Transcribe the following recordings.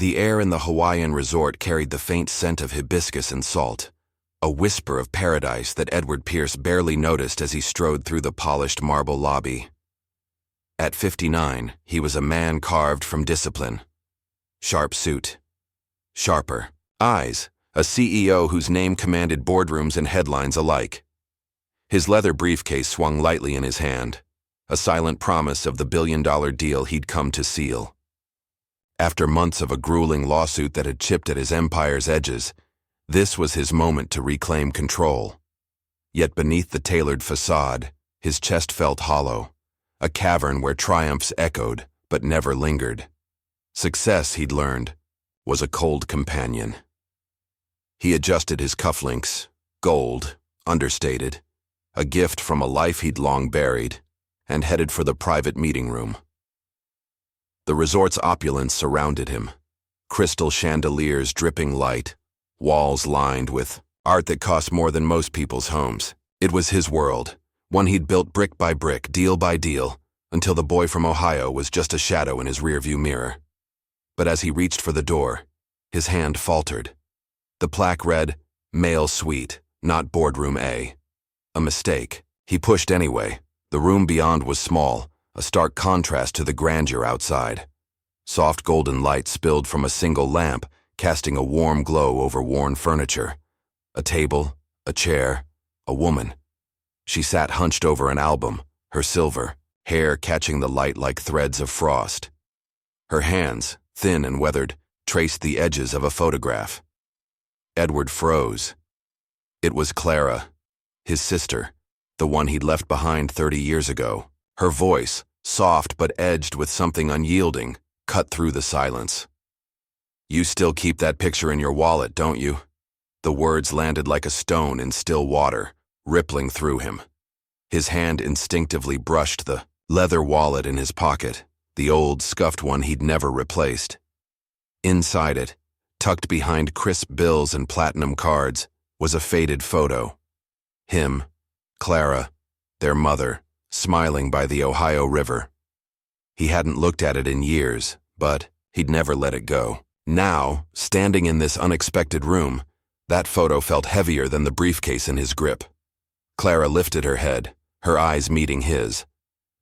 The air in the Hawaiian resort carried the faint scent of hibiscus and salt, a whisper of paradise that Edward Pierce barely noticed as he strode through the polished marble lobby. At 59, he was a man carved from discipline. Sharp suit. Sharper eyes, a CEO whose name commanded boardrooms and headlines alike. His leather briefcase swung lightly in his hand, a silent promise of the billion-dollar deal he'd come to seal. After months of a grueling lawsuit that had chipped at his empire's edges, this was his moment to reclaim control. Yet beneath the tailored facade, his chest felt hollow, a cavern where triumphs echoed but never lingered. Success, he'd learned, was a cold companion. He adjusted his cufflinks, gold, understated, a gift from a life he'd long buried, and headed for the private meeting room. The resort's opulence surrounded him, crystal chandeliers dripping light, walls lined with art that cost more than most people's homes. It was his world, one he'd built brick by brick, deal by deal, until the boy from Ohio was just a shadow in his rearview mirror. But as he reached for the door, his hand faltered. The plaque read, "Male Suite, not Boardroom A." A mistake. He pushed anyway. The room beyond was small, a stark contrast to the grandeur outside. Soft golden light spilled from a single lamp, casting a warm glow over worn furniture. A table, a chair, a woman. She sat hunched over an album, her silver hair catching the light like threads of frost. Her hands, thin and weathered, traced the edges of a photograph. Edward froze. It was Clara, his sister, the one he'd left behind 30 years ago. Her voice, soft but edged with something unyielding, cut through the silence. "You still keep that picture in your wallet, don't you?" The words landed like a stone in still water, rippling through him. His hand instinctively brushed the leather wallet in his pocket, the old, scuffed one he'd never replaced. Inside it, tucked behind crisp bills and platinum cards, was a faded photo. Him, Clara, their mother, smiling by the Ohio River. He hadn't looked at it in years, but he'd never let it go. Now, standing in this unexpected room, that photo felt heavier than the briefcase in his grip. Clara lifted her head, her eyes meeting his.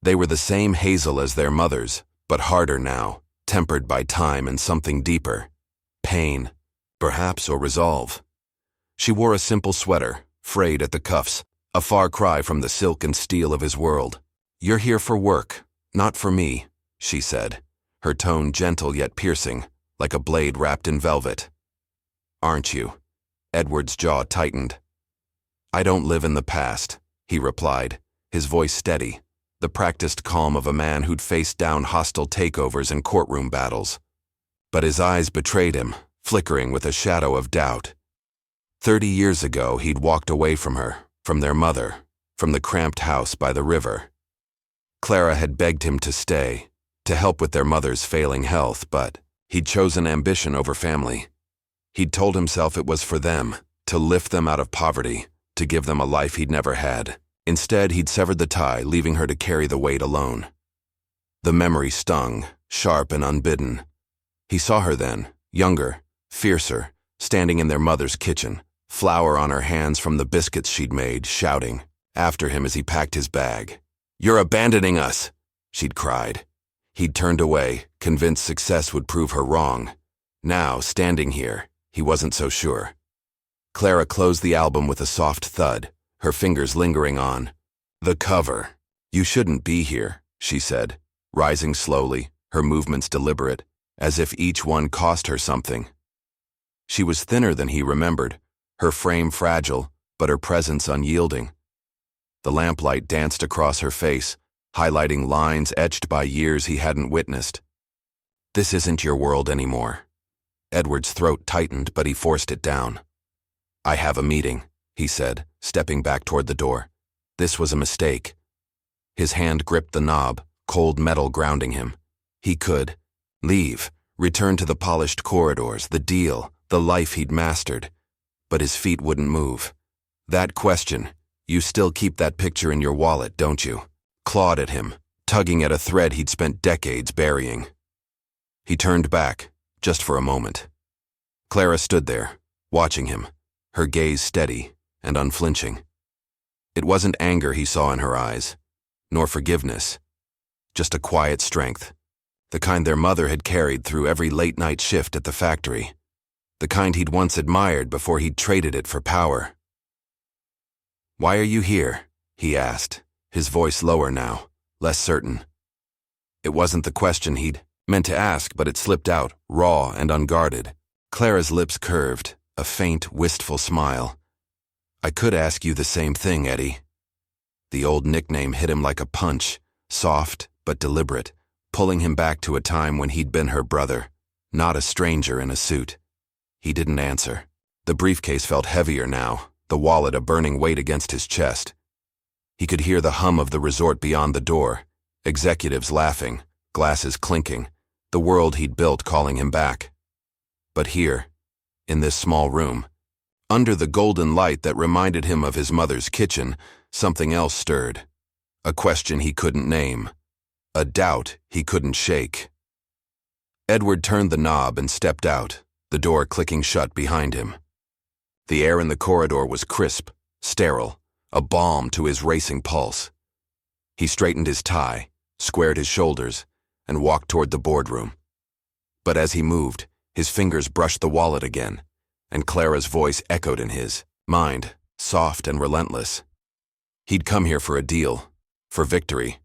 They were the same hazel as their mother's, but harder now, tempered by time and something deeper. Pain, perhaps, or resolve. She wore a simple sweater, frayed at the cuffs, a far cry from the silk and steel of his world. "You're here for work, not for me," she said, her tone gentle yet piercing, like a blade wrapped in velvet. "Aren't you?" Edward's jaw tightened. "I don't live in the past," he replied, his voice steady, the practiced calm of a man who'd faced down hostile takeovers and courtroom battles. But his eyes betrayed him, flickering with a shadow of doubt. 30 years ago, he'd walked away from her, from their mother, from the cramped house by the river. Clara had begged him to stay, to help with their mother's failing health, but he'd chosen ambition over family. He'd told himself it was for them, to lift them out of poverty, to give them a life he'd never had. Instead, he'd severed the tie, leaving her to carry the weight alone. The memory stung, sharp and unbidden. He saw her then, younger, fiercer, standing in their mother's kitchen, flour on her hands from the biscuits she'd made, shouting after him as he packed his bag. "You're abandoning us," she'd cried. He'd turned away, convinced success would prove her wrong. Now, standing here, he wasn't so sure. Clara closed the album with a soft thud, her fingers lingering on the cover. "You shouldn't be here," she said, rising slowly, her movements deliberate, as if each one cost her something. She was thinner than he remembered, her frame fragile, but her presence unyielding. The lamplight danced across her face, highlighting lines etched by years he hadn't witnessed. "This isn't your world anymore." Edward's throat tightened, but he forced it down. "I have a meeting," he said, stepping back toward the door. This was a mistake. His hand gripped the knob, cold metal grounding him. He could leave, return to the polished corridors, the deal, the life he'd mastered. But his feet wouldn't move. That question, "You still keep that picture in your wallet, don't you?" clawed at him, tugging at a thread he'd spent decades burying. He turned back, just for a moment. Clara stood there, watching him, her gaze steady and unflinching. It wasn't anger he saw in her eyes, nor forgiveness, just a quiet strength, the kind their mother had carried through every late-night shift at the factory, the kind he'd once admired before he'd traded it for power. "Why are you here?" he asked, his voice lower now, less certain. It wasn't the question he'd meant to ask, but it slipped out, raw and unguarded. Clara's lips curved, a faint, wistful smile. "I could ask you the same thing, Eddie." The old nickname hit him like a punch, soft but deliberate, pulling him back to a time when he'd been her brother, not a stranger in a suit. He didn't answer. The briefcase felt heavier now, the wallet a burning weight against his chest. He could hear the hum of the resort beyond the door, executives laughing, glasses clinking, the world he'd built calling him back. But here, in this small room, under the golden light that reminded him of his mother's kitchen, something else stirred. A question he couldn't name. A doubt he couldn't shake. Edward turned the knob and stepped out, the door clicking shut behind him. The air in the corridor was crisp, sterile, a balm to his racing pulse. He straightened his tie, squared his shoulders, and walked toward the boardroom. But as he moved, his fingers brushed the wallet again, and Clara's voice echoed in his mind, soft and relentless. He'd come here for a deal, for victory.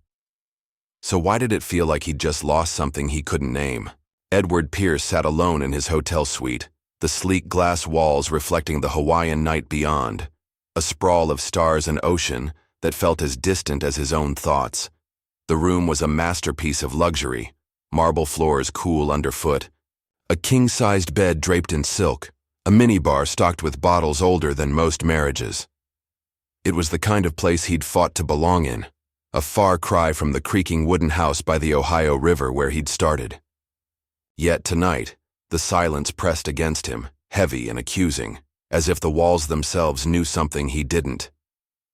So why did it feel like he'd just lost something he couldn't name? Edward Pierce sat alone in his hotel suite, the sleek glass walls reflecting the Hawaiian night beyond, a sprawl of stars and ocean that felt as distant as his own thoughts. The room was a masterpiece of luxury, marble floors cool underfoot, a king-sized bed draped in silk, a minibar stocked with bottles older than most marriages. It was the kind of place he'd fought to belong in, a far cry from the creaking wooden house by the Ohio River where he'd started. Yet tonight, the silence pressed against him, heavy and accusing, as if the walls themselves knew something he didn't.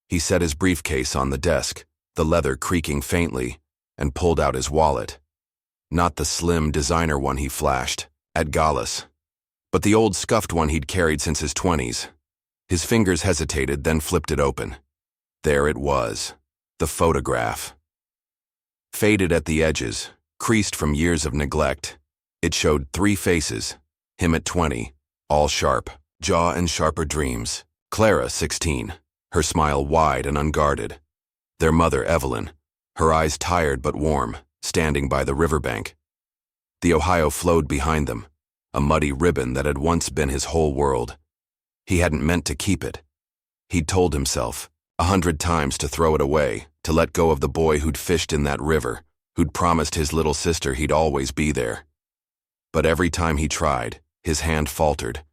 He set his briefcase on the desk, the leather creaking faintly, and pulled out his wallet. Not the slim designer one he flashed, at galas, but the old scuffed one he'd carried since his 20s. His fingers hesitated, then flipped it open. There it was, the photograph. Faded at the edges, creased from years of neglect, it showed 3 faces, him at 20, all sharp, jaw and sharper dreams. Clara, 16, her smile wide and unguarded. Their mother, Evelyn, her eyes tired but warm, standing by the riverbank. The Ohio flowed behind them, a muddy ribbon that had once been his whole world. He hadn't meant to keep it. He'd told himself 100 times to throw it away, to let go of the boy who'd fished in that river, who'd promised his little sister he'd always be there. But every time he tried, his hand faltered,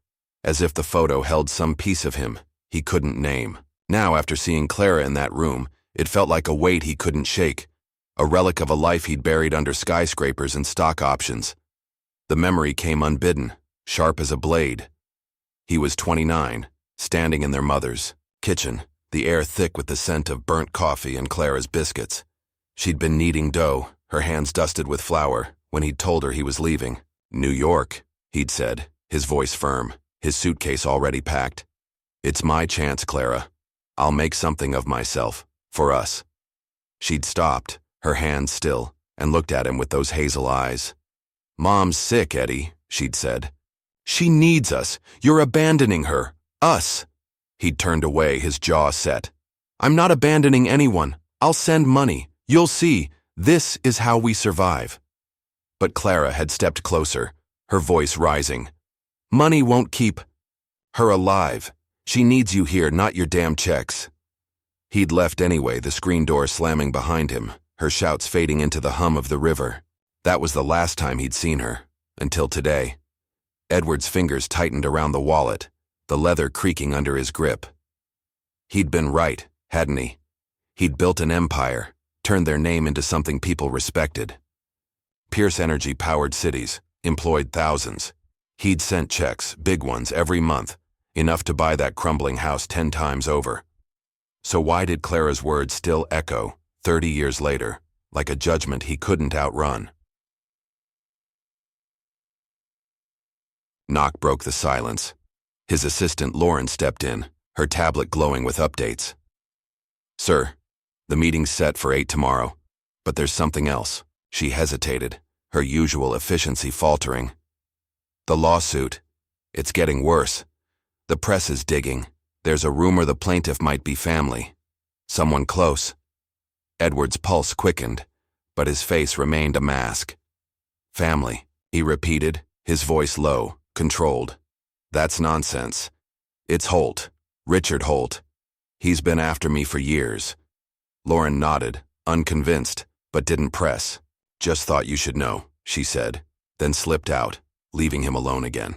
as if the photo held some piece of him he couldn't name. Now, after seeing Clara in that room, it felt like a weight he couldn't shake, a relic of a life he'd buried under skyscrapers and stock options. The memory came unbidden, sharp as a blade. He was 29, standing in their mother's kitchen, the air thick with the scent of burnt coffee and Clara's biscuits. She'd been kneading dough, her hands dusted with flour, when he'd told her he was leaving. "New York," he'd said, his voice firm, his suitcase already packed. "It's my chance, Clara. I'll make something of myself, for us." She'd stopped, her hands still, and looked at him with those hazel eyes. "Mom's sick, Eddie," she'd said. "She needs us. You're abandoning her. Us." He'd turned away, his jaw set. "I'm not abandoning anyone. I'll send money. You'll see. This is how we survive." But Clara had stepped closer, her voice rising. "Money won't keep her alive. She needs you here, not your damn checks." He'd left anyway, the screen door slamming behind him, her shouts fading into the hum of the river. That was the last time he'd seen her, until today. Edward's fingers tightened around the wallet, the leather creaking under his grip. He'd been right, hadn't he? He'd built an empire, turned their name into something people respected. Pierce Energy powered cities, employed thousands. He'd sent checks, big ones, every month, enough to buy that crumbling house 10 times over. So why did Clara's words still echo, 30 years later, like a judgment he couldn't outrun? knock broke the silence. His assistant Lauren stepped in, her tablet glowing with updates. "Sir, the meeting's set for 8 tomorrow, but there's something else." She hesitated, her usual efficiency faltering. "The lawsuit. It's getting worse. The press is digging. There's a rumor the plaintiff might be family. Someone close." Edward's pulse quickened, but his face remained a mask. "Family," he repeated, his voice low, controlled. "That's nonsense. It's Holt, Richard Holt. He's been after me for years." Lauren nodded, unconvinced, but didn't press. "Just thought you should know," she said, then slipped out, leaving him alone again.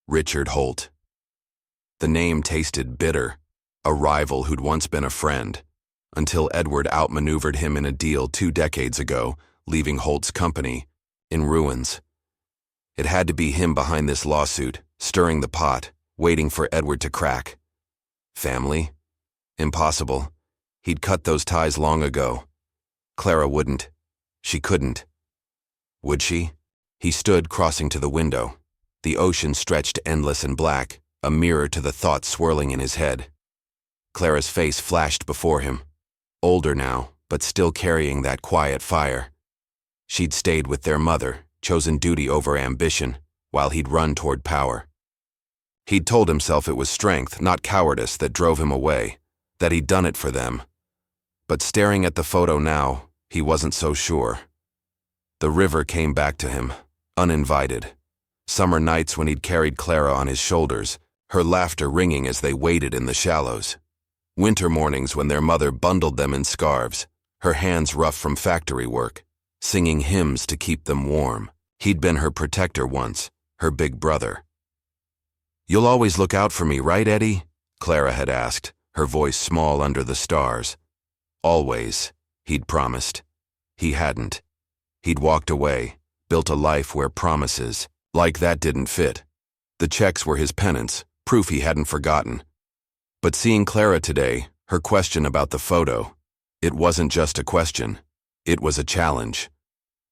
Richard Holt. The name tasted bitter, a rival who'd once been a friend, until Edward outmaneuvered him in a deal 2 decades ago, leaving Holt's company in ruins. It had to be him behind this lawsuit, stirring the pot, waiting for Edward to crack. Family? Impossible. He'd cut those ties long ago. Clara wouldn't. She couldn't. Would she? He stood crossing to the window. The ocean stretched endless and black, a mirror to the thoughts swirling in his head. Clara's face flashed before him. Older now, but still carrying that quiet fire. She'd stayed with their mother, chosen duty over ambition, while he'd run toward power. He'd told himself it was strength, not cowardice, that drove him away, that he'd done it for them. But staring at the photo now, he wasn't so sure. The river came back to him, uninvited. Summer nights when he'd carried Clara on his shoulders, her laughter ringing as they waded in the shallows. Winter mornings when their mother bundled them in scarves, her hands rough from factory work, singing hymns to keep them warm. He'd been her protector once, her big brother. "You'll always look out for me, right, Eddie?" Clara had asked, her voice small under the stars. Always, he'd promised. He hadn't. He'd walked away, built a life where promises like that didn't fit. The checks were his penance, proof he hadn't forgotten. But seeing Clara today, her question about the photo, it wasn't just a question. It was a challenge.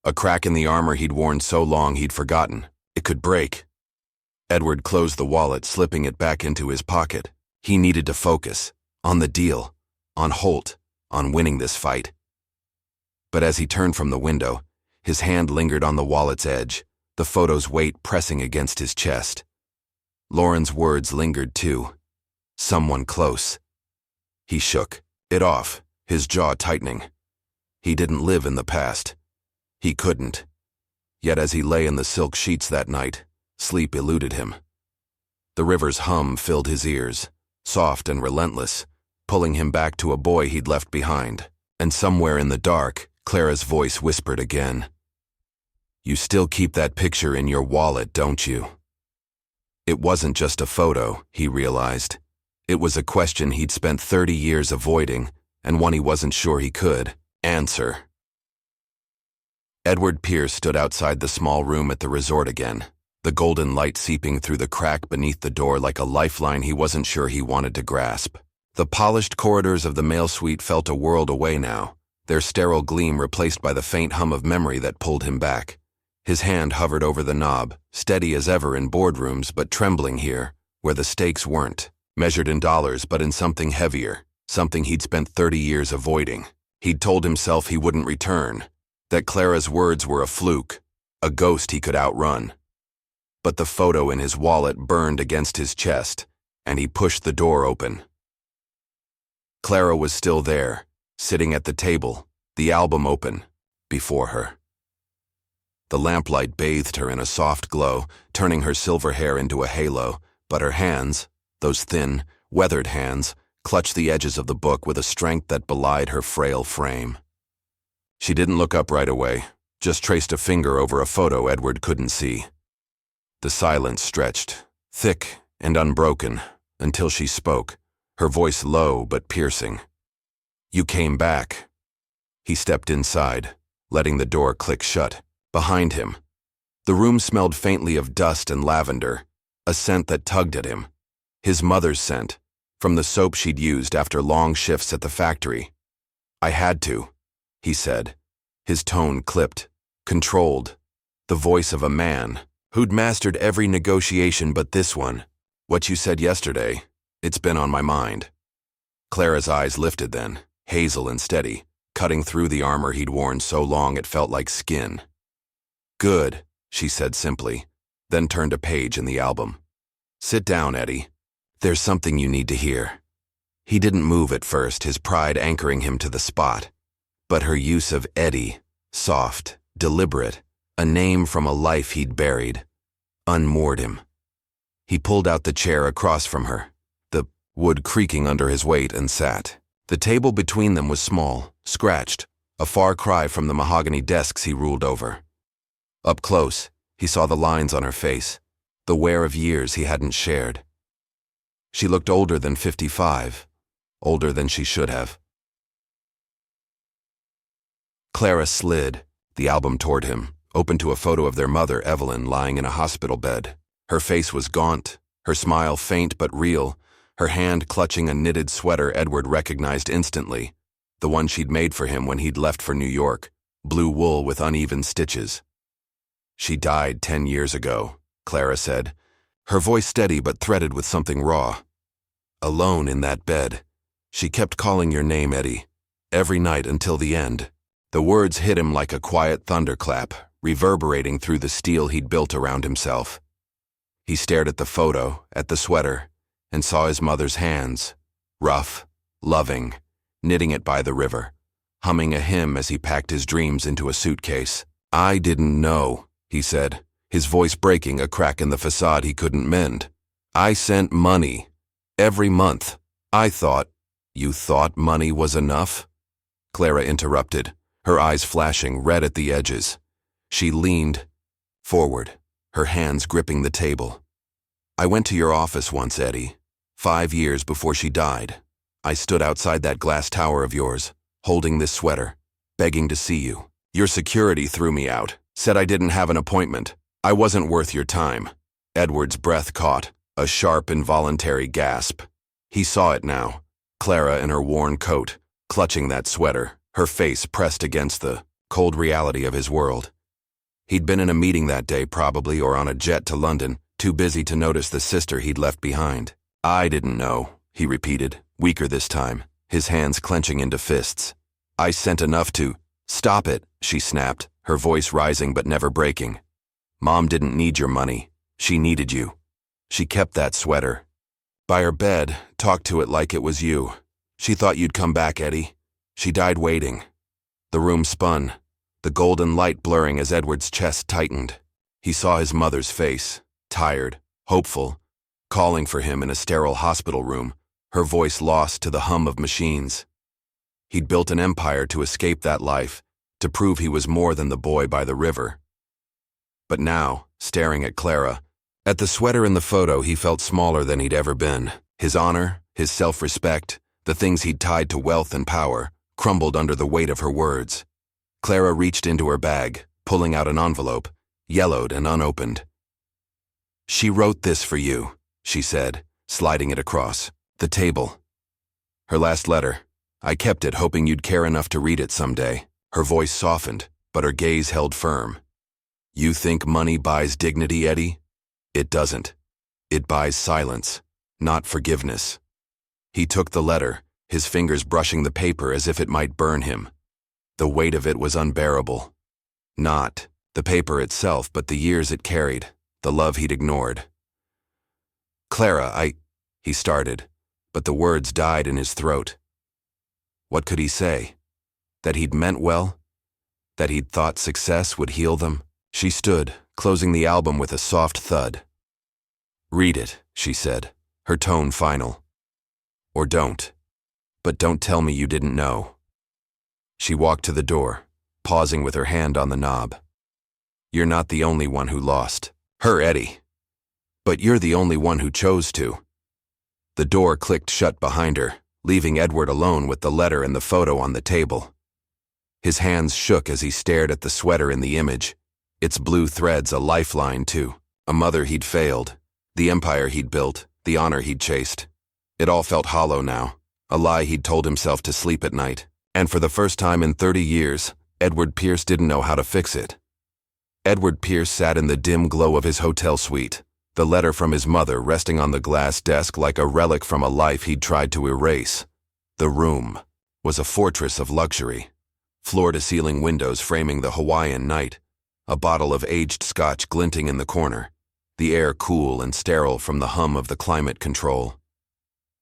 A crack in the armor he'd worn so long he'd forgotten. It could break. Edward closed the wallet, slipping it back into his pocket. He needed to focus. On the deal. On Holt. On winning this fight. But as he turned from the window, his hand lingered on the wallet's edge, the photo's weight pressing against his chest. Lauren's words lingered too. Someone close. He shook it off, his jaw tightening. He didn't live in the past. He couldn't. Yet as he lay in the silk sheets that night, sleep eluded him. The river's hum filled his ears, soft and relentless, pulling him back to a boy he'd left behind. And somewhere in the dark, Clara's voice whispered again. "You still keep that picture in your wallet, don't you?" It wasn't just a photo, he realized. It was a question he'd spent 30 years avoiding, and one he wasn't sure he could answer. Edward Pierce stood outside the small room at the resort again, the golden light seeping through the crack beneath the door like a lifeline he wasn't sure he wanted to grasp. The polished corridors of the male suite felt a world away now, their sterile gleam replaced by the faint hum of memory that pulled him back. His hand hovered over the knob, steady as ever in boardrooms but trembling here, where the stakes weren't, measured in dollars but in something heavier, something he'd spent 30 years avoiding. He'd told himself he wouldn't return, that Clara's words were a fluke, a ghost he could outrun. But the photo in his wallet burned against his chest, and he pushed the door open. Clara was still there, sitting at the table, the album open, before her. The lamplight bathed her in a soft glow, turning her silver hair into a halo, but her hands, those thin, weathered hands, clutched the edges of the book with a strength that belied her frail frame. She didn't look up right away, just traced a finger over a photo Edward couldn't see. The silence stretched, thick and unbroken, until she spoke, her voice low but piercing. "You came back." He stepped inside, letting the door click shut. Behind him, the room smelled faintly of dust and lavender, a scent that tugged at him. His mother's scent, from the soap she'd used after long shifts at the factory. "I had to," he said, his tone clipped, controlled. the voice of a man who'd mastered every negotiation but this one. "What you said yesterday, it's been on my mind." Clara's eyes lifted then, hazel and steady, cutting through the armor he'd worn so long it felt like skin. "Good," she said simply, then turned a page in the album. "Sit down, Eddie. There's something you need to hear." He didn't move at first, his pride anchoring him to the spot. But her use of Eddie, soft, deliberate, a name from a life he'd buried, unmoored him. He pulled out the chair across from her, the wood creaking under his weight, and sat. The table between them was small, scratched, a far cry from the mahogany desks he ruled over. Up close, he saw the lines on her face, the wear of years he hadn't shared. She looked older than 55, older than she should have. Clara slid the album toward him, open to a photo of their mother, Evelyn, lying in a hospital bed. Her face was gaunt, her smile faint but real, her hand clutching a knitted sweater Edward recognized instantly, the one she'd made for him when he'd left for New York, blue wool with uneven stitches. "She died 10 years ago," Clara said, her voice steady but threaded with something raw. "Alone in that bed. She kept calling your name, Eddie, every night until the end." The words hit him like a quiet thunderclap, reverberating through the steel he'd built around himself. He stared at the photo, at the sweater, and saw his mother's hands, rough, loving, knitting it by the river, humming a hymn as he packed his dreams into a suitcase. "I didn't know," he said, his voice breaking, a crack in the facade he couldn't mend. "I sent money. Every month. I thought—" "You thought money was enough?" Clara interrupted, her eyes flashing, red at the edges. She leaned forward, her hands gripping the table. "I went to your office once, Eddie, 5 years before she died. I stood outside that glass tower of yours, holding this sweater, begging to see you. Your security threw me out, said I didn't have an appointment. I wasn't worth your time." Edward's breath caught, a sharp, involuntary gasp. He saw it now, Clara in her worn coat, clutching that sweater, her face pressed against the cold reality of his world. He'd been in a meeting that day probably, or on a jet to London, too busy to notice the sister he'd left behind. "I didn't know," he repeated, weaker this time, his hands clenching into fists. "I sent enough to—" "Stop it," she snapped, her voice rising but never breaking. "Mom didn't need your money. She needed you. She kept that sweater by her bed, talked to it like it was you. She thought you'd come back, Eddie. She died waiting." The room spun, the golden light blurring as Edward's chest tightened. He saw his mother's face, tired, hopeful, calling for him in a sterile hospital room, her voice lost to the hum of machines. He'd built an empire to escape that life, to prove he was more than the boy by the river. But now, staring at Clara, at the sweater in the photo, he felt smaller than he'd ever been. His honor, his self-respect, the things he'd tied to wealth and power, crumbled under the weight of her words. Clara reached into her bag, pulling out an envelope, yellowed and unopened. "She wrote this for you," she said, sliding it across the table. "Her last letter. I kept it, hoping you'd care enough to read it someday." Her voice softened, but her gaze held firm. "You think money buys dignity, Eddie? It doesn't. It buys silence, not forgiveness." He took the letter, his fingers brushing the paper as if it might burn him. The weight of it was unbearable. Not the paper itself, but the years it carried, the love he'd ignored. "Clara, he started, but the words died in his throat. What could he say? That he'd meant well? That he'd thought success would heal them? She stood, closing the album with a soft thud. "Read it," she said, her tone final. "Or don't. But don't tell me you didn't know." She walked to the door, pausing with her hand on the knob. "You're not the only one who lost her, Eddie. But you're the only one who chose to." The door clicked shut behind her, leaving Edward alone with the letter and the photo on the table. His hands shook as he stared at the sweater in the image, its blue threads a lifeline to a mother he'd failed, the empire he'd built, the honor he'd chased. It all felt hollow now, a lie he'd told himself to sleep at night, and for the first time in 30 years, Edward Pierce didn't know how to fix it. Edward Pierce sat in the dim glow of his hotel suite, the letter from his mother resting on the glass desk like a relic from a life he'd tried to erase. The room was a fortress of luxury, floor-to-ceiling windows framing the Hawaiian night, a bottle of aged scotch glinting in the corner, the air cool and sterile from the hum of the climate control.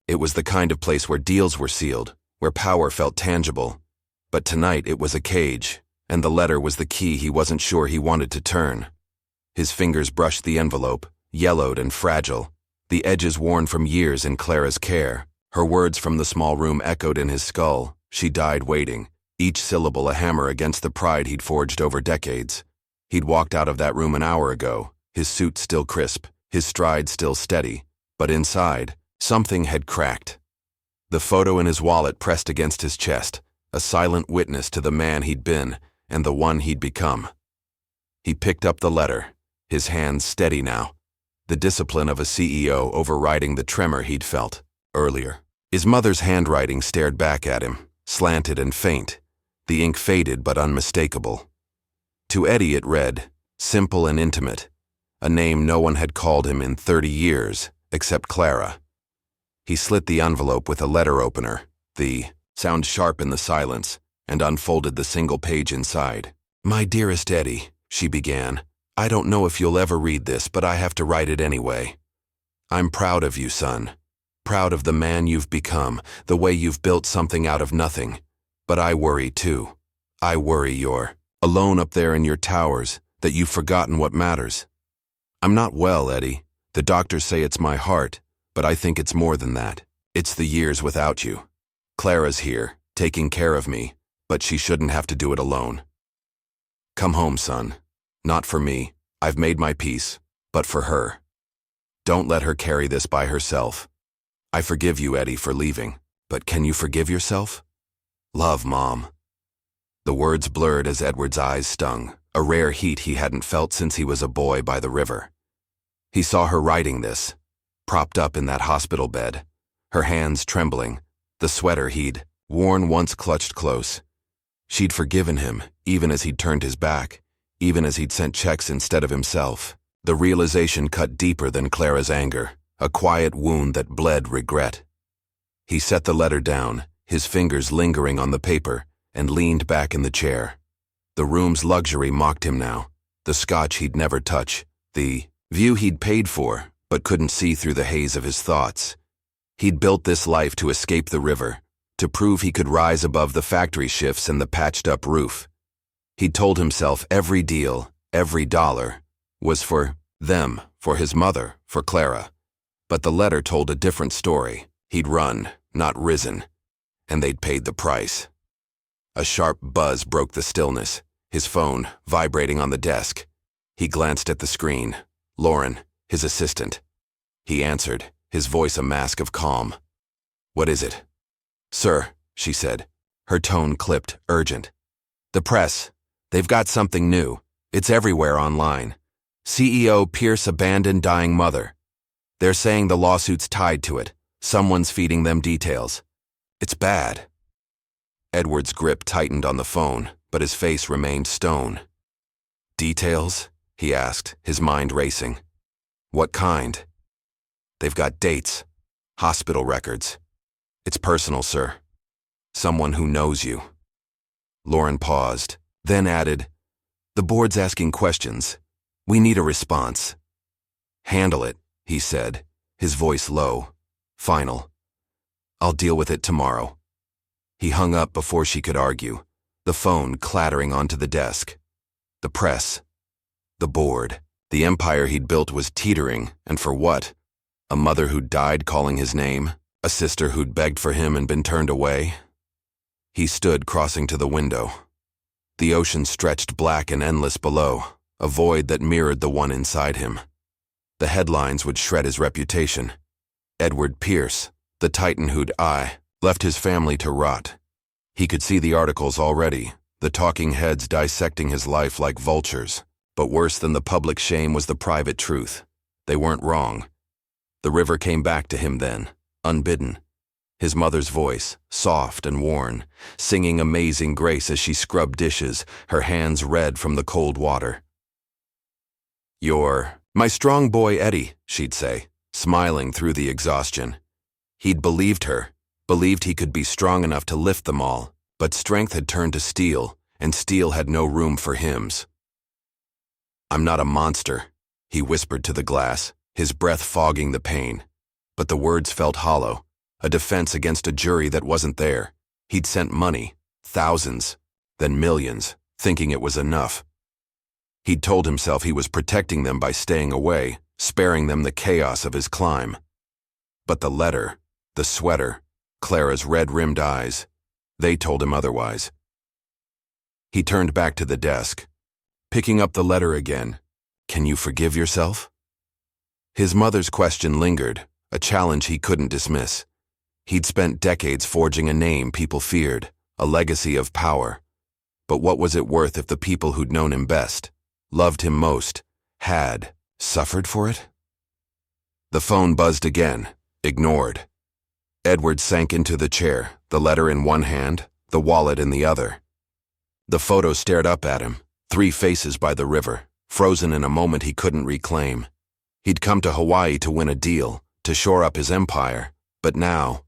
It was the kind of place where deals were sealed, where power felt tangible. But tonight it was a cage, and the letter was the key he wasn't sure he wanted to turn. His fingers brushed the envelope, yellowed and fragile, the edges worn from years in Clara's care. Her words from the small room echoed in his skull. She died waiting, each syllable a hammer against the pride he'd forged over decades. He'd walked out of that room an hour ago, his suit still crisp, his stride still steady, but inside, something had cracked. The photo in his wallet pressed against his chest, a silent witness to the man he'd been and the one he'd become. He picked up the letter, his hands steady now, the discipline of a CEO overriding the tremor he'd felt earlier. His mother's handwriting stared back at him, slanted and faint, the ink faded but unmistakable. To Eddie it read, simple and intimate, a name no one had called him in 30 years, except Clara. He slit the envelope with a letter opener, the sound sharp in the silence, and unfolded the single page inside. "My dearest Eddie," she began, "I don't know if you'll ever read this, but I have to write it anyway. I'm proud of you, son. Proud of the man you've become, the way you've built something out of nothing. But I worry too. I worry you're alone up there in your towers, that you've forgotten what matters. I'm not well, Eddie. The doctors say it's my heart, but I think it's more than that. It's the years without you. Clara's here, taking care of me, but she shouldn't have to do it alone. Come home, son. Not for me. I've made my peace, but for her. Don't let her carry this by herself. I forgive you, Eddie, for leaving, but can you forgive yourself? Love, Mom." The words blurred as Edward's eyes stung, a rare heat he hadn't felt since he was a boy by the river. He saw her writing this, propped up in that hospital bed, her hands trembling, the sweater he'd worn once clutched close. She'd forgiven him, even as he'd turned his back, even as he'd sent checks instead of himself. The realization cut deeper than Clara's anger, a quiet wound that bled regret. He set the letter down, his fingers lingering on the paper, and leaned back in the chair. The room's luxury mocked him now, the scotch he'd never touch, the view he'd paid for, but couldn't see through the haze of his thoughts. He'd built this life to escape the river, to prove he could rise above the factory shifts and the patched-up roof. He'd told himself every deal, every dollar, was for them, for his mother, for Clara. But the letter told a different story. He'd run, not risen, and they'd paid the price. A sharp buzz broke the stillness, his phone vibrating on the desk. He glanced at the screen. Lauren, his assistant. He answered, his voice a mask of calm. "What is it?" "Sir," she said, her tone clipped, urgent. "The press. They've got something new. It's everywhere online. CEO Pierce abandoned dying mother. They're saying the lawsuit's tied to it. Someone's feeding them details. It's bad." Edward's grip tightened on the phone, but his face remained stone. "Details?" he asked, his mind racing. "What kind?" "They've got dates, hospital records. It's personal, sir. Someone who knows you." Lauren paused, then added, "The board's asking questions. We need a response." "Handle it," he said, his voice low, final. "I'll deal with it tomorrow." He hung up before she could argue, the phone clattering onto the desk. The press. The board. The empire he'd built was teetering, and for what? A mother who'd died calling his name? A sister who'd begged for him and been turned away? He stood crossing to the window. The ocean stretched black and endless below, a void that mirrored the one inside him. The headlines would shred his reputation. Edward Pierce, the titan who'd left his family to rot. He could see the articles already, the talking heads dissecting his life like vultures. But worse than the public shame was the private truth. They weren't wrong. The river came back to him then, unbidden. His mother's voice, soft and worn, singing Amazing Grace as she scrubbed dishes, her hands red from the cold water. "You're my strong boy Eddie," she'd say, smiling through the exhaustion. He'd believed her, believed he could be strong enough to lift them all, but strength had turned to steel, and steel had no room for hymns. "I'm not a monster," he whispered to the glass, his breath fogging the pain. But the words felt hollow, a defense against a jury that wasn't there. He'd sent money, thousands, then millions, thinking it was enough. He'd told himself he was protecting them by staying away, sparing them the chaos of his climb. But the letter, the sweater, Clara's red-rimmed eyes, they told him otherwise. He turned back to the desk, picking up the letter again. "Can you forgive yourself?" His mother's question lingered, a challenge he couldn't dismiss. He'd spent decades forging a name people feared, a legacy of power. But what was it worth if the people who'd known him best, loved him most, had suffered for it? The phone buzzed again, ignored. Edward sank into the chair, the letter in one hand, the wallet in the other. The photo stared up at him, 3 faces by the river, frozen in a moment he couldn't reclaim. He'd come to Hawaii to win a deal, to shore up his empire, but now,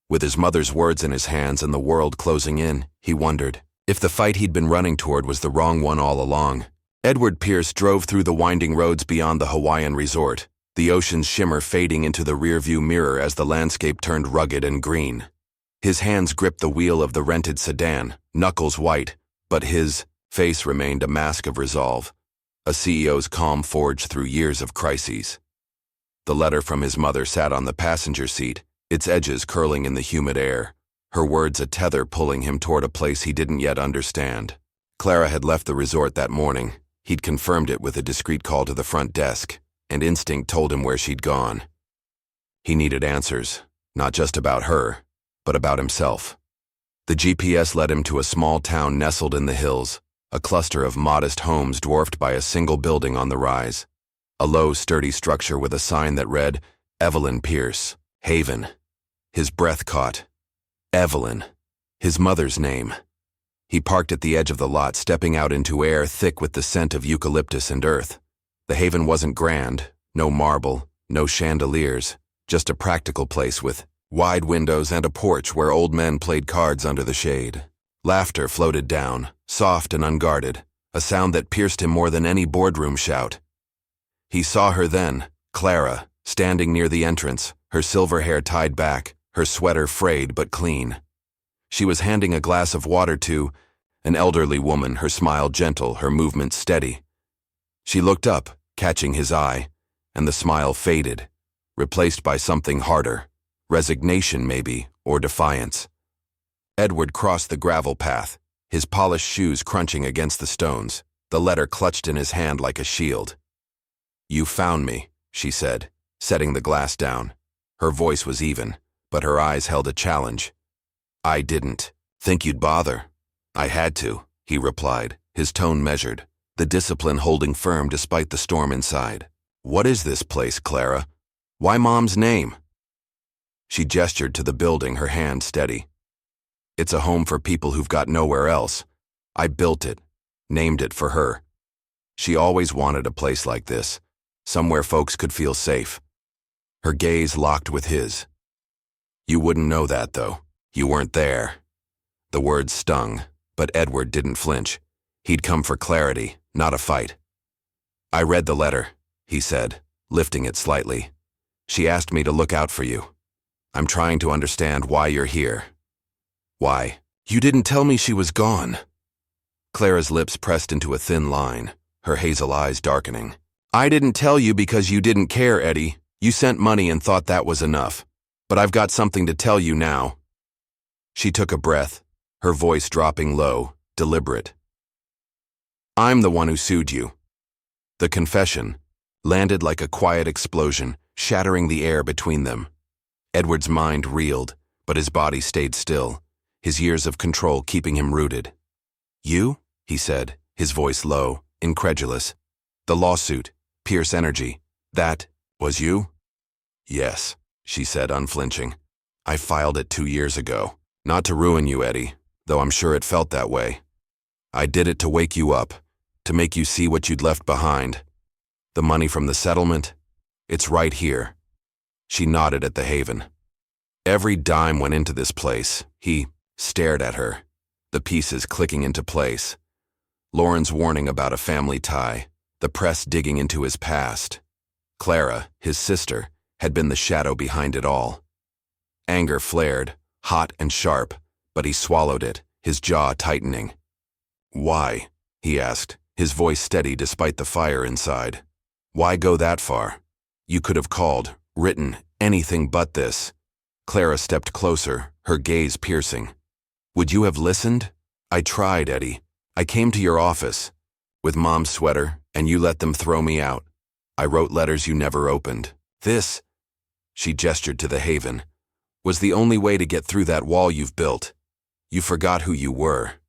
with his mother's words in his hands and the world closing in, he wondered if the fight he'd been running toward was the wrong one all along. Edward Pierce drove through the winding roads beyond the Hawaiian resort, the ocean's shimmer fading into the rearview mirror as the landscape turned rugged and green. His hands gripped the wheel of the rented sedan, knuckles white, but his face remained a mask of resolve, a CEO's calm forged through years of crises. The letter from his mother sat on the passenger seat, its edges curling in the humid air, her words a tether pulling him toward a place he didn't yet understand. Clara had left the resort that morning. He'd confirmed it with a discreet call to the front desk, and instinct told him where she'd gone. He needed answers, not just about her, but about himself. The GPS led him to a small town nestled in the hills, a cluster of modest homes dwarfed by a single building on the rise. A low, sturdy structure with a sign that read, Evelyn Pierce, Haven. His breath caught. Evelyn, his mother's name. He parked at the edge of the lot, stepping out into air thick with the scent of eucalyptus and earth. The Haven wasn't grand, no marble, no chandeliers, just a practical place with wide windows and a porch where old men played cards under the shade. Laughter floated down, soft and unguarded, a sound that pierced him more than any boardroom shout. He saw her then, Clara, standing near the entrance, her silver hair tied back, her sweater frayed but clean. She was handing a glass of water to an elderly woman, her smile gentle, her movement steady. She looked up, catching his eye, and the smile faded, replaced by something harder, resignation maybe, or defiance. Edward crossed the gravel path, his polished shoes crunching against the stones, the letter clutched in his hand like a shield. "You found me," she said, setting the glass down. Her voice was even, but her eyes held a challenge. "I didn't think you'd bother." "I had to," he replied, his tone measured, the discipline holding firm despite the storm inside. "What is this place, Clara? Why Mom's name?" She gestured to the building, her hand steady. "It's a home for people who've got nowhere else. I built it, named it for her. She always wanted a place like this, somewhere folks could feel safe." Her gaze locked with his. "You wouldn't know that, though. You weren't there." The words stung, but Edward didn't flinch. He'd come for clarity, not a fight. "I read the letter," he said, lifting it slightly. "She asked me to look out for you. I'm trying to understand why you're here." "Why? You didn't tell me she was gone." Clara's lips pressed into a thin line, her hazel eyes darkening. "I didn't tell you because you didn't care, Eddie. You sent money and thought that was enough. But I've got something to tell you now." She took a breath, her voice dropping low, deliberate. "I'm the one who sued you." The confession landed like a quiet explosion, shattering the air between them. Edward's mind reeled, but his body stayed still, his years of control keeping him rooted. "You?" he said, his voice low, incredulous. "The lawsuit, Pierce Energy, that was you?" "Yes," she said, unflinching. "I filed it 2 years ago. Not to ruin you, Eddie, though I'm sure it felt that way. I did it to wake you up, to make you see what you'd left behind. The money from the settlement? It's right here. She nodded at the haven. Every dime went into this place. He stared at her, the pieces clicking into place. Lauren's warning about a family tie, the press digging into his past. Clara, his sister, had been the shadow behind it all. Anger flared, hot and sharp, but he swallowed it, his jaw tightening. "Why?" he asked, his voice steady despite the fire inside. "Why go that far? You could have called, written, anything but this." Clara stepped closer, her gaze piercing. "Would you have listened? I tried, Eddie. I came to your office with Mom's sweater, and you let them throw me out. I wrote letters you never opened. This," she gestured to the haven, "was the only way to get through that wall you've built. You forgot who you were.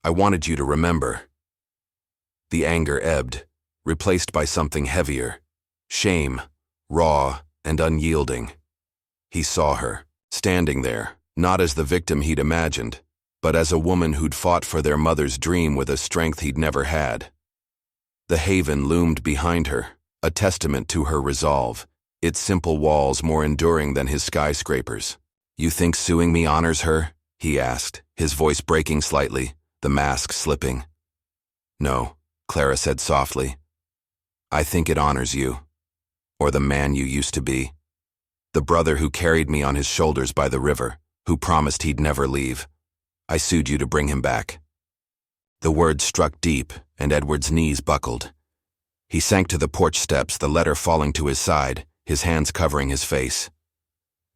I wanted you to remember." The anger ebbed, replaced by something heavier. Shame, raw and unyielding. He saw her, standing there, not as the victim he'd imagined, but as a woman who'd fought for their mother's dream with a strength he'd never had. The haven loomed behind her, a testament to her resolve, its simple walls more enduring than his skyscrapers. "You think suing me honors her?" he asked, his voice breaking slightly, the mask slipping. "No," Clara said softly. "I think it honors you, or the man you used to be. The brother who carried me on his shoulders by the river, who promised he'd never leave. I sued you to bring him back." The words struck deep, and Edward's knees buckled. He sank to the porch steps, the letter falling to his side, his hands covering his face.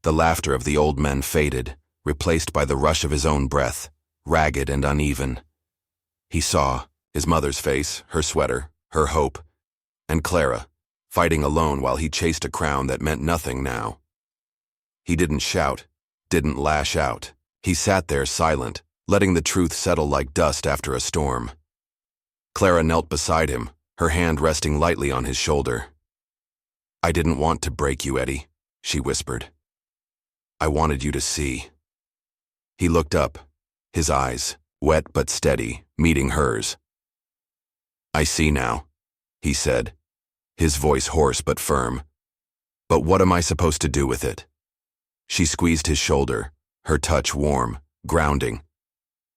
The laughter of the old men faded, replaced by the rush of his own breath, ragged and uneven. He saw his mother's face, her sweater, her hope, and Clara, fighting alone while he chased a crown that meant nothing now. He didn't shout, didn't lash out. He sat there silent, letting the truth settle like dust after a storm. Clara knelt beside him, her hand resting lightly on his shoulder. "I didn't want to break you, Eddie," she whispered. "I wanted you to see." He looked up, his eyes, wet but steady, meeting hers. "I see now," he said, his voice hoarse but firm. "But what am I supposed to do with it?" She squeezed his shoulder, her touch warm, grounding.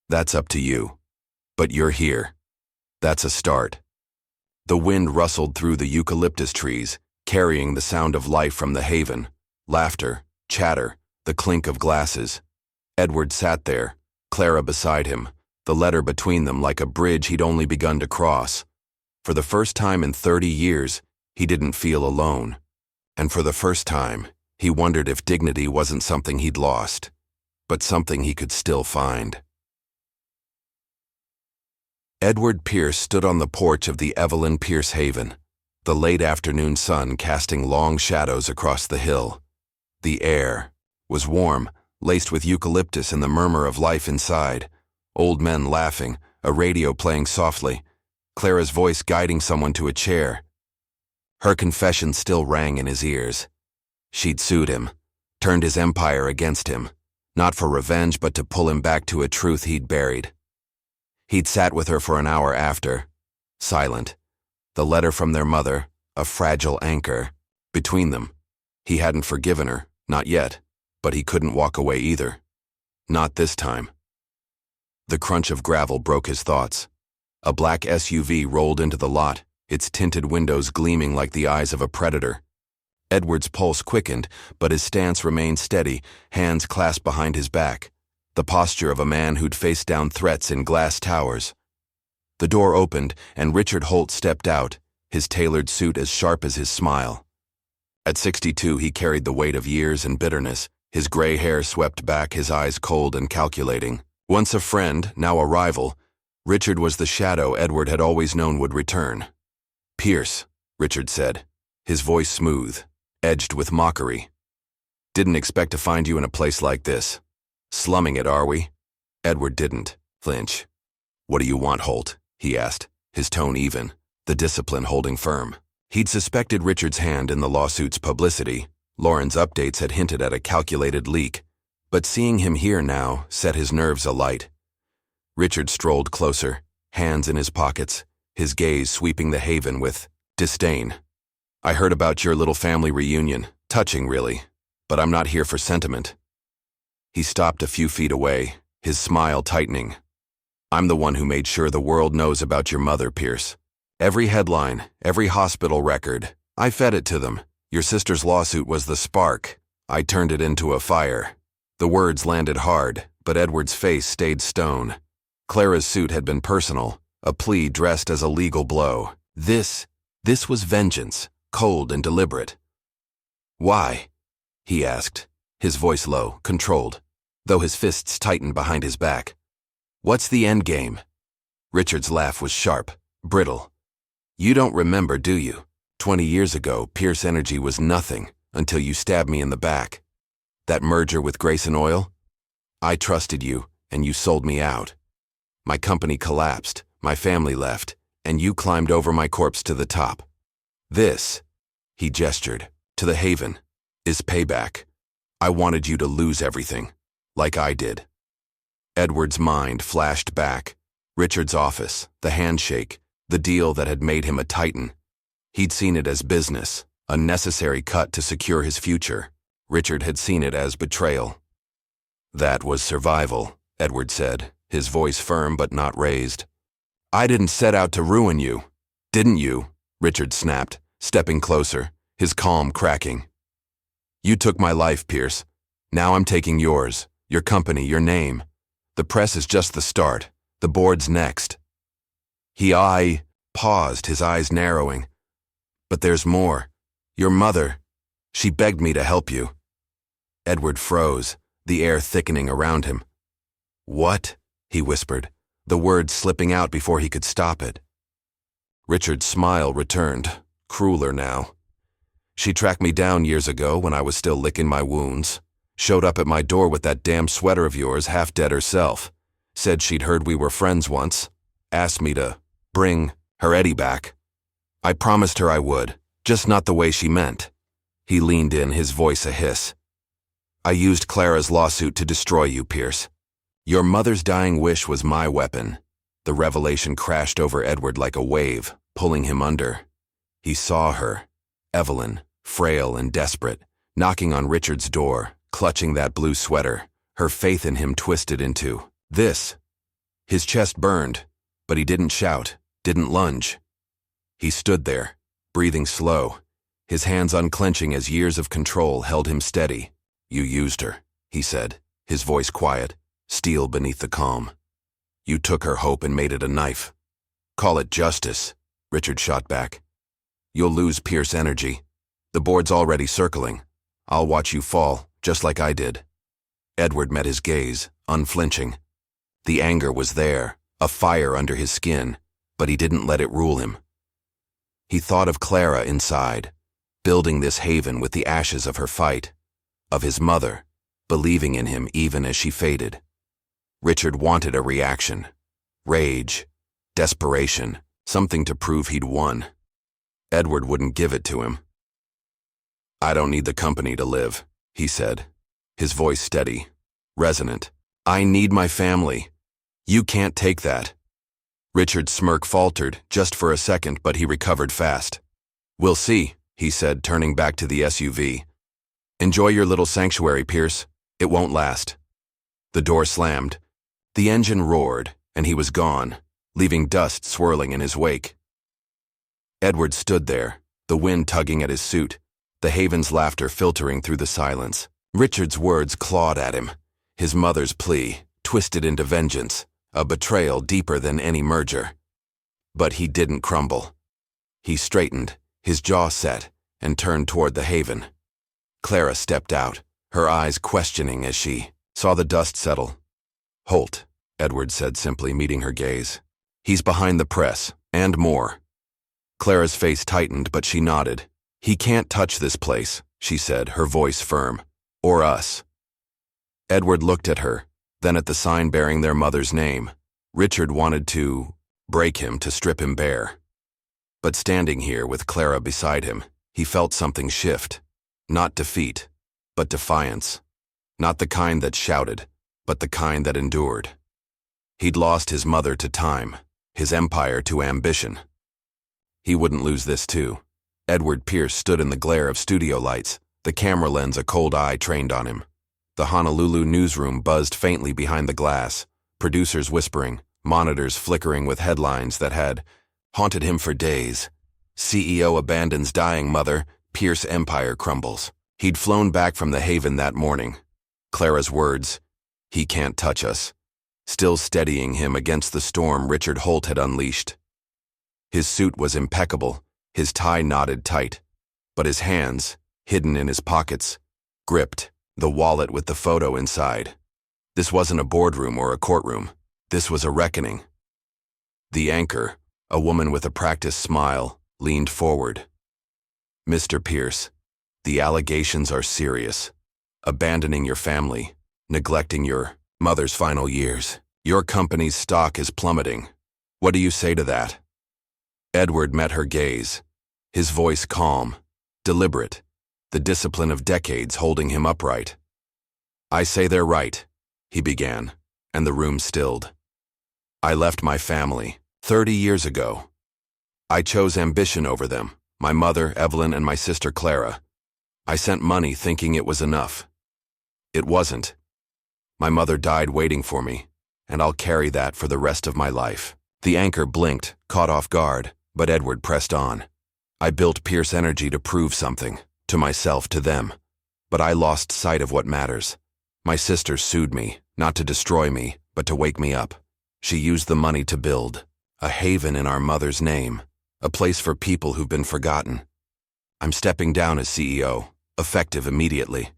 "That's up to you. But you're here. That's a start." The wind rustled through the eucalyptus trees, carrying the sound of life from the haven, laughter, chatter, the clink of glasses. Edward sat there, Clara beside him, the letter between them like a bridge he'd only begun to cross. For the first time in 30 years, he didn't feel alone. And for the first time, he wondered if dignity wasn't something he'd lost, but something he could still find. Edward Pierce stood on the porch of the Evelyn Pierce haven, the late afternoon sun casting long shadows across the hill. The air was warm, laced with eucalyptus and the murmur of life inside, old men laughing, a radio playing softly, Clara's voice guiding someone to a chair. Her confession still rang in his ears. She'd sued him, turned his empire against him, not for revenge but to pull him back to a truth he'd buried. He'd sat with her for an hour after, silent, the letter from their mother, a fragile anchor, between them. He hadn't forgiven her, not yet, but he couldn't walk away either. Not this time. The crunch of gravel broke his thoughts. A black SUV rolled into the lot, its tinted windows gleaming like the eyes of a predator. Edward's pulse quickened, but his stance remained steady, hands clasped behind his back, the posture of a man who'd faced down threats in glass towers. The door opened, and Richard Holt stepped out, his tailored suit as sharp as his smile. At 62, he carried the weight of years and bitterness, his gray hair swept back, his eyes cold and calculating. Once a friend, now a rival, Richard was the shadow Edward had always known would return. "Pierce," Richard said, his voice smooth, edged with mockery. "Didn't expect to find you in a place like this. Slumming it, are we?" Edward didn't flinch. "What do you want, Holt?" he asked, his tone even, the discipline holding firm. He'd suspected Richard's hand in the lawsuit's publicity. Lauren's updates had hinted at a calculated leak, but seeing him here now set his nerves alight. Richard strolled closer, hands in his pockets, his gaze sweeping the haven with disdain. I heard about your little family reunion. Touching, really. But I'm not here for sentiment. He stopped a few feet away, his smile tightening. I'm the one who made sure the world knows about your mother, Pierce. Every headline, every hospital record, I fed it to them. Your sister's lawsuit was the spark. I turned it into a fire. The words landed hard, but Edward's face stayed stone. Clara's suit had been personal, a plea dressed as a legal blow. This was vengeance, cold and deliberate. Why? He asked, his voice low, controlled, though his fists tightened behind his back. What's the end game? Richard's laugh was sharp, brittle. You don't remember, do you? 20 years ago, Pierce Energy was nothing until you stabbed me in the back. That merger with Grayson Oil? I trusted you, and you sold me out. My company collapsed, my family left, and you climbed over my corpse to the top. This, he gestured, to the Haven, is payback. I wanted you to lose everything, like I did. Edward's mind flashed back. Richard's office, the handshake, the deal that had made him a titan. He'd seen it as business, a necessary cut to secure his future. Richard had seen it as betrayal. That was survival, Edward said, his voice firm but not raised. I didn't set out to ruin you. Didn't you? Richard snapped, stepping closer, his calm cracking. You took my life, Pierce. Now I'm taking yours, your company, your name. The press is just the start. The board's next. He paused, his eyes narrowing. But there's more. Your mother. She begged me to help you. Edward froze, the air thickening around him. What? He whispered, the words slipping out before he could stop it. Richard's smile returned, crueler now. She tracked me down years ago when I was still licking my wounds. Showed up at my door with that damn sweater of yours, half dead herself. Said she'd heard we were friends once. Asked me to bring her Eddie back. I promised her I would, just not the way she meant. He leaned in, his voice a hiss. I used Clara's lawsuit to destroy you, Pierce. Your mother's dying wish was my weapon. The revelation crashed over Edward like a wave, pulling him under. He saw her, Evelyn, frail and desperate, knocking on Richard's door, clutching that blue sweater, her faith in him twisted into this. His chest burned, but he didn't shout, didn't lunge. He stood there, breathing slow, his hands unclenching as years of control held him steady. You used her, he said, his voice quiet, steel beneath the calm. You took her hope and made it a knife. Call it justice, Richard shot back. You'll lose Pierce Energy. The board's already circling. I'll watch you fall, just like I did. Edward met his gaze, unflinching. The anger was there, a fire under his skin, but he didn't let it rule him. He thought of Clara inside, building this haven with the ashes of her fight, of his mother, believing in him even as she faded. Richard wanted a reaction, rage, desperation, something to prove he'd won. Edward wouldn't give it to him. I don't need the company to live, he said, his voice steady, resonant. I need my family. You can't take that. Richard's smirk faltered just for a second, but he recovered fast. We'll see, he said, turning back to the SUV. Enjoy your little sanctuary, Pierce. It won't last. The door slammed. The engine roared, and he was gone, leaving dust swirling in his wake. Edward stood there, the wind tugging at his suit, the Haven's laughter filtering through the silence. Richard's words clawed at him, his mother's plea, twisted into vengeance, a betrayal deeper than any merger. But he didn't crumble. He straightened, his jaw set, and turned toward the Haven. Clara stepped out, her eyes questioning as she saw the dust settle. Holt, Edward said simply, meeting her gaze. He's behind the press, and more. Clara's face tightened, but she nodded. He can't touch this place, she said, her voice firm. Or us. Edward looked at her, then at the sign bearing their mother's name. Richard wanted to break him, to strip him bare. But standing here with Clara beside him, he felt something shift. Not defeat, but defiance. Not the kind that shouted, but the kind that endured. He'd lost his mother to time, his empire to ambition. He wouldn't lose this too. Edward Pierce stood in the glare of studio lights, the camera lens a cold eye trained on him. The Honolulu newsroom buzzed faintly behind the glass, producers whispering, monitors flickering with headlines that had haunted him for days. CEO abandons dying mother, Pierce empire crumbles. He'd flown back from the Haven that morning. Clara's words, "He can't touch us," still steadying him against the storm Richard Holt had unleashed. His suit was impeccable, his tie knotted tight, but his hands, hidden in his pockets, gripped the wallet with the photo inside. This wasn't a boardroom or a courtroom. This was a reckoning. The anchor, a woman with a practiced smile, leaned forward. "Mr. Pierce, the allegations are serious. Abandoning your family, neglecting your mother's final years. Your company's stock is plummeting. What do you say to that?" Edward met her gaze, his voice calm, deliberate, the discipline of decades holding him upright. "I say they're right," he began, and the room stilled. "I left my family 30 years ago. I chose ambition over them, my mother, Evelyn, and my sister, Clara. I sent money thinking it was enough. It wasn't. My mother died waiting for me, and I'll carry that for the rest of my life." The anchor blinked, caught off guard, but Edward pressed on. "I built Pierce Energy to prove something, to myself, to them. But I lost sight of what matters. My sister sued me, not to destroy me, but to wake me up. She used the money to build a haven in our mother's name, a place for people who've been forgotten. I'm stepping down as CEO, effective immediately.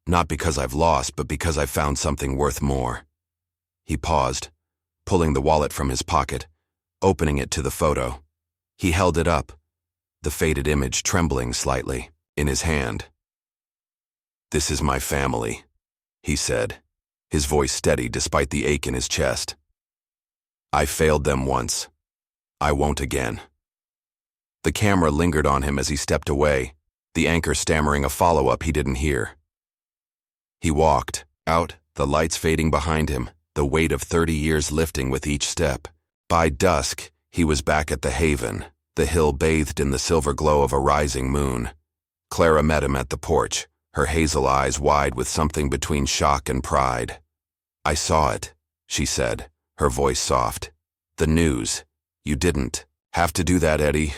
Not because I've lost, but because I've found something worth more." He paused, pulling the wallet from his pocket, opening it to the photo. He held it up, the faded image trembling slightly in his hand. "This is my family," he said, his voice steady despite the ache in his chest. "I failed them once. I won't again." The camera lingered on him as he stepped away, the anchor stammering a follow-up he didn't hear. He walked out, the lights fading behind him, the weight of 30 years lifting with each step. By dusk, he was back at the Haven, the hill bathed in the silver glow of a rising moon. Clara met him at the porch, her hazel eyes wide with something between shock and pride. "I saw it," she said, her voice soft. "The news. You didn't have to do that, Eddie."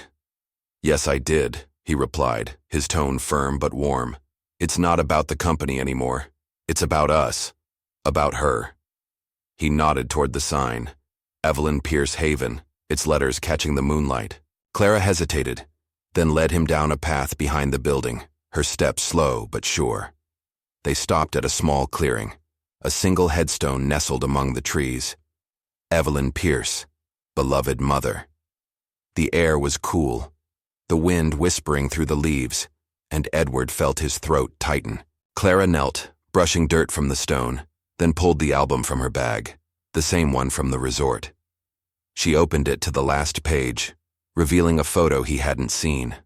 "Yes, I did," he replied, his tone firm but warm. "It's not about the company anymore. It's about us. About her." He nodded toward the sign. Evelyn Pierce Haven, its letters catching the moonlight. Clara hesitated, then led him down a path behind the building, her steps slow but sure. They stopped at a small clearing, a single headstone nestled among the trees. Evelyn Pierce, beloved mother. The air was cool, the wind whispering through the leaves, and Edward felt his throat tighten. Clara knelt, brushing dirt from the stone, then pulled the album from her bag, the same one from the resort. She opened it to the last page, revealing a photo he hadn't seen.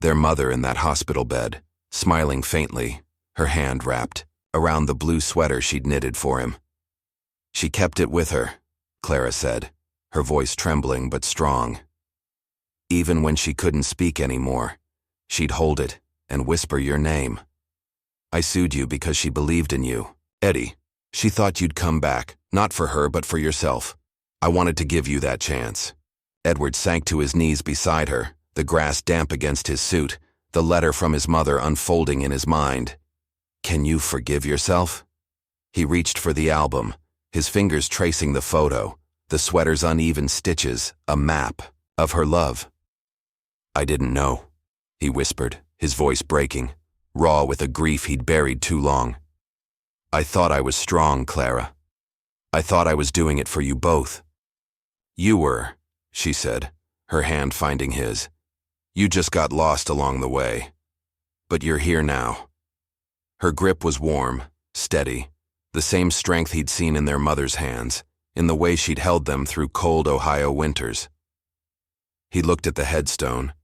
Their mother in that hospital bed, smiling faintly, her hand wrapped around the blue sweater she'd knitted for him. She kept it with her, Clara said, her voice trembling but strong. Even when she couldn't speak anymore, she'd hold it and whisper your name. "I sued you because she believed in you, Eddie. She thought you'd come back, not for her but for yourself. I wanted to give you that chance." Edward sank to his knees beside her, the grass damp against his suit, the letter from his mother unfolding in his mind. "Can you forgive yourself?" He reached for the album, his fingers tracing the photo, the sweater's uneven stitches, a map of her love. "I didn't know," he whispered, his voice breaking, raw with a grief he'd buried too long. "I thought I was strong, Clara. I thought I was doing it for you both." "You were," she said, her hand finding his. "You just got lost along the way. But you're here now." Her grip was warm, steady, the same strength he'd seen in their mother's hands, in the way she'd held them through cold Ohio winters. He looked at the headstone,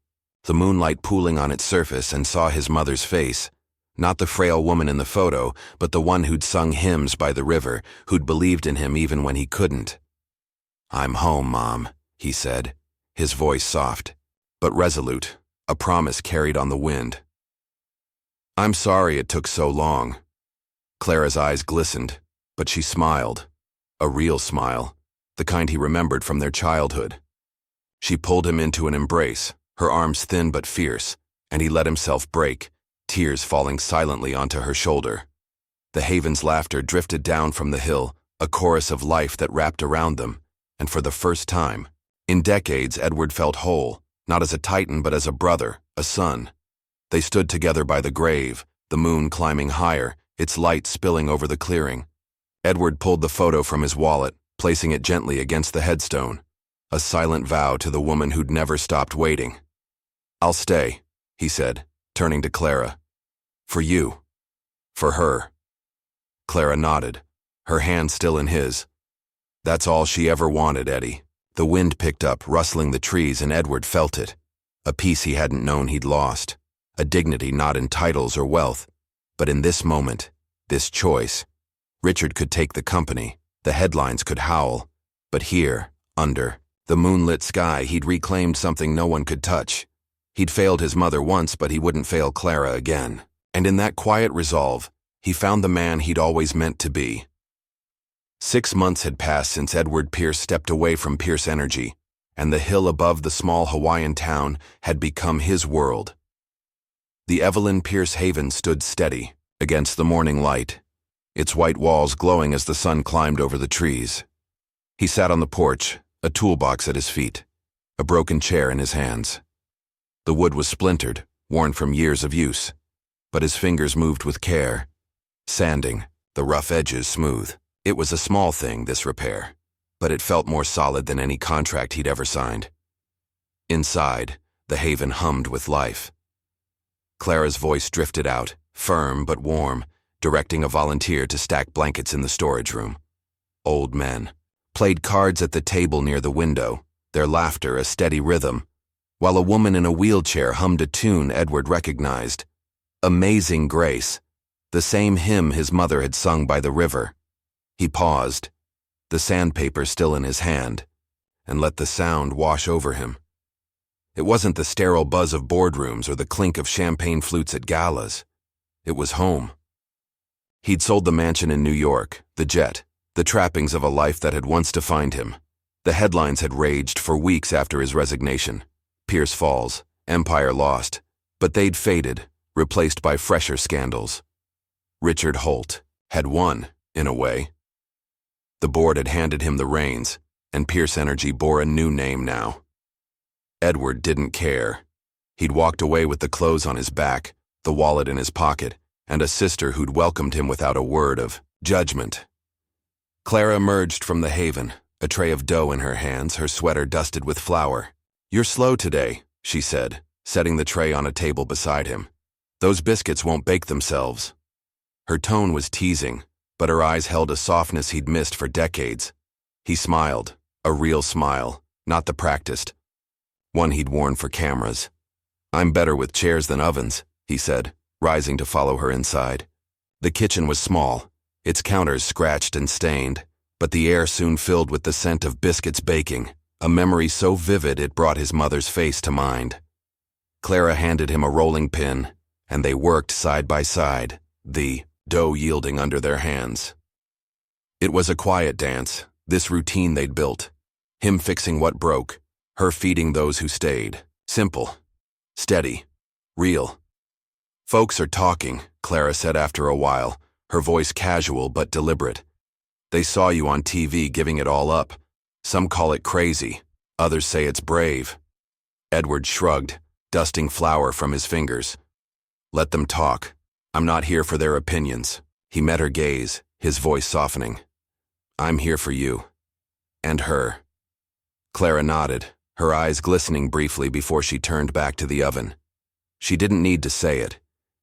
the moonlight pooling on its surface, and saw his mother's face, not the frail woman in the photo, but the one who'd sung hymns by the river, who'd believed in him even when he couldn't. "I'm home, Mom," he said, his voice soft, but resolute, a promise carried on the wind. "I'm sorry it took so long." Clara's eyes glistened, but she smiled. A real smile, the kind he remembered from their childhood. She pulled him into an embrace, her arms thin but fierce, and he let himself break, tears falling silently onto her shoulder. The Haven's laughter drifted down from the hill, a chorus of life that wrapped around them, and for the first time, in decades, Edward felt whole, not as a titan but as a brother, a son. They stood together by the grave, the moon climbing higher, its light spilling over the clearing. Edward pulled the photo from his wallet, placing it gently against the headstone, a silent vow to the woman who'd never stopped waiting. "I'll stay," he said, turning to Clara. "For you. For her." Clara nodded, her hand still in his. That's all she ever wanted, Eddie. The wind picked up, rustling the trees, and Edward felt it. A peace he hadn't known he'd lost. A dignity not in titles or wealth, but in this moment, this choice. Richard could take the company, the headlines could howl, but here, under the moonlit sky, he'd reclaimed something no one could touch. He'd failed his mother once, but he wouldn't fail Clara again. And in that quiet resolve, he found the man he'd always meant to be. 6 months had passed since Edward Pierce stepped away from Pierce Energy, and the hill above the small Hawaiian town had become his world. The Evelyn Pierce Haven stood steady against the morning light, its white walls glowing as the sun climbed over the trees. He sat on the porch, a toolbox at his feet, a broken chair in his hands. The wood was splintered, worn from years of use, but his fingers moved with care, sanding, the rough edges smooth. It was a small thing, this repair, but it felt more solid than any contract he'd ever signed. Inside, the Haven hummed with life. Clara's voice drifted out, firm but warm, directing a volunteer to stack blankets in the storage room. Old men played cards at the table near the window, their laughter a steady rhythm, while a woman in a wheelchair hummed a tune Edward recognized. Amazing Grace, the same hymn his mother had sung by the river. He paused, the sandpaper still in his hand, and let the sound wash over him. It wasn't the sterile buzz of boardrooms or the clink of champagne flutes at galas. It was home. He'd sold the mansion in New York, the jet, the trappings of a life that had once defined him. The headlines had raged for weeks after his resignation. Pierce falls, empire lost, but they'd faded, replaced by fresher scandals. Richard Holt had won, in a way. The board had handed him the reins, and Pierce Energy bore a new name now. Edward didn't care. He'd walked away with the clothes on his back, the wallet in his pocket, and a sister who'd welcomed him without a word of judgment. Clara emerged from the Haven, a tray of dough in her hands, her sweater dusted with flour. "You're slow today," she said, setting the tray on a table beside him. "Those biscuits won't bake themselves." Her tone was teasing, but her eyes held a softness he'd missed for decades. He smiled, a real smile, not the practiced, one he'd worn for cameras. "I'm better with chairs than ovens," he said, rising to follow her inside. The kitchen was small, its counters scratched and stained, but the air soon filled with the scent of biscuits baking, a memory so vivid it brought his mother's face to mind. Clara handed him a rolling pin, and they worked side by side, the dough yielding under their hands. It was a quiet dance, this routine they'd built, him fixing what broke, her feeding those who stayed. Simple, steady, real. "Folks are talking," Clara said after a while, her voice casual but deliberate. "They saw you on TV giving it all up. Some call it crazy, others say it's brave." Edward shrugged, dusting flour from his fingers. "Let them talk. I'm not here for their opinions." He met her gaze, his voice softening. "I'm here for you. And her." Clara nodded, her eyes glistening briefly before she turned back to the oven. She didn't need to say it.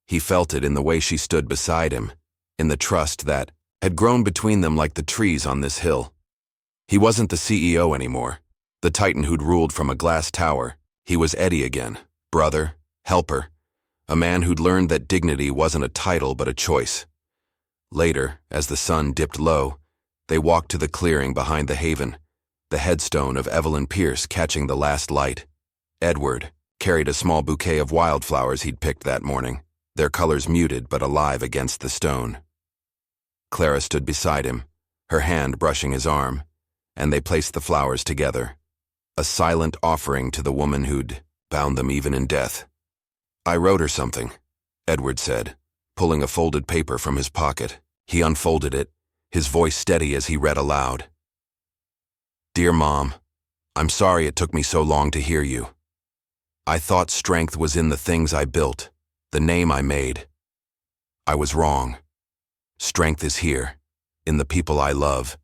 He felt it in the way she stood beside him, in the trust that had grown between them like the trees on this hill. He wasn't the CEO anymore, the titan who'd ruled from a glass tower. He was Eddie again, brother, helper, a man who'd learned that dignity wasn't a title but a choice. Later, as the sun dipped low, they walked to the clearing behind the Haven, the headstone of Evelyn Pierce catching the last light. Edward, carried a small bouquet of wildflowers he'd picked that morning, their colors muted but alive against the stone. Clara stood beside him, her hand brushing his arm, and they placed the flowers together, a silent offering to the woman who'd bound them even in death. "I wrote her something," Edward said, pulling a folded paper from his pocket. He unfolded it, his voice steady as he read aloud. "Dear Mom, I'm sorry it took me so long to hear you. I thought strength was in the things I built, the name I made. I was wrong. Strength is here, in the people I love,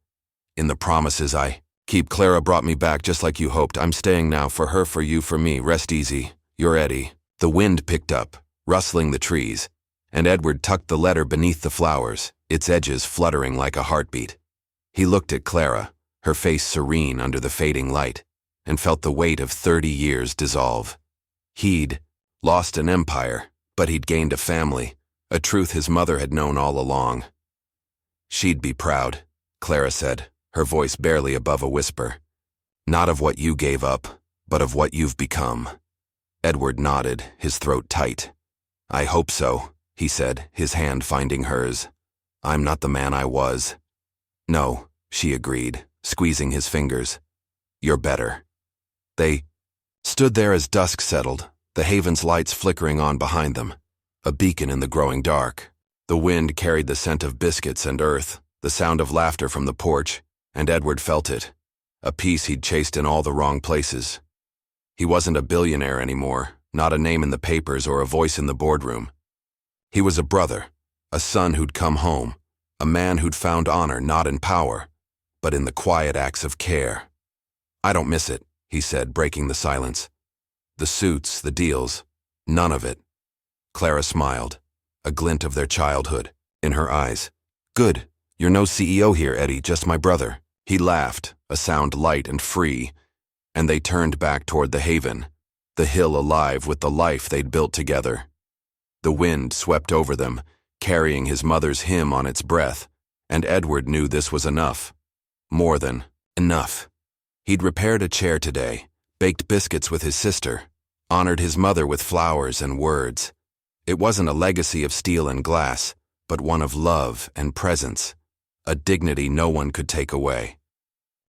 in the promises I keep. Clara brought me back just like you hoped. I'm staying now, for her, for you, for me. Rest easy. You're Eddie." The wind picked up, rustling the trees, and Edward tucked the letter beneath the flowers, its edges fluttering like a heartbeat. He looked at Clara, her face serene under the fading light, and felt the weight of 30 years dissolve. He'd lost an empire, but he'd gained a family, a truth his mother had known all along. "She'd be proud," Clara said, her voice barely above a whisper. "Not of what you gave up, but of what you've become." Edward nodded, his throat tight. "I hope so," he said, his hand finding hers. "I'm not the man I was." "No," she agreed, squeezing his fingers. "You're better." They stood there as dusk settled, the haven's lights flickering on behind them, a beacon in the growing dark. The wind carried the scent of biscuits and earth, the sound of laughter from the porch, and Edward felt it, a peace he'd chased in all the wrong places. He wasn't a billionaire anymore, not a name in the papers or a voice in the boardroom. He was a brother, a son who'd come home, a man who'd found honor not in power, but in the quiet acts of care. "I don't miss it," he said, breaking the silence. "The suits, the deals, none of it." Clara smiled, a glint of their childhood in her eyes. "Good, you're no CEO here, Eddie, just my brother." He laughed, a sound light and free, and they turned back toward the haven, the hill alive with the life they'd built together. The wind swept over them, carrying his mother's hymn on its breath, and Edward knew this was enough. More than enough. He'd repaired a chair today, baked biscuits with his sister, honored his mother with flowers and words. It wasn't a legacy of steel and glass, but one of love and presence, a dignity no one could take away.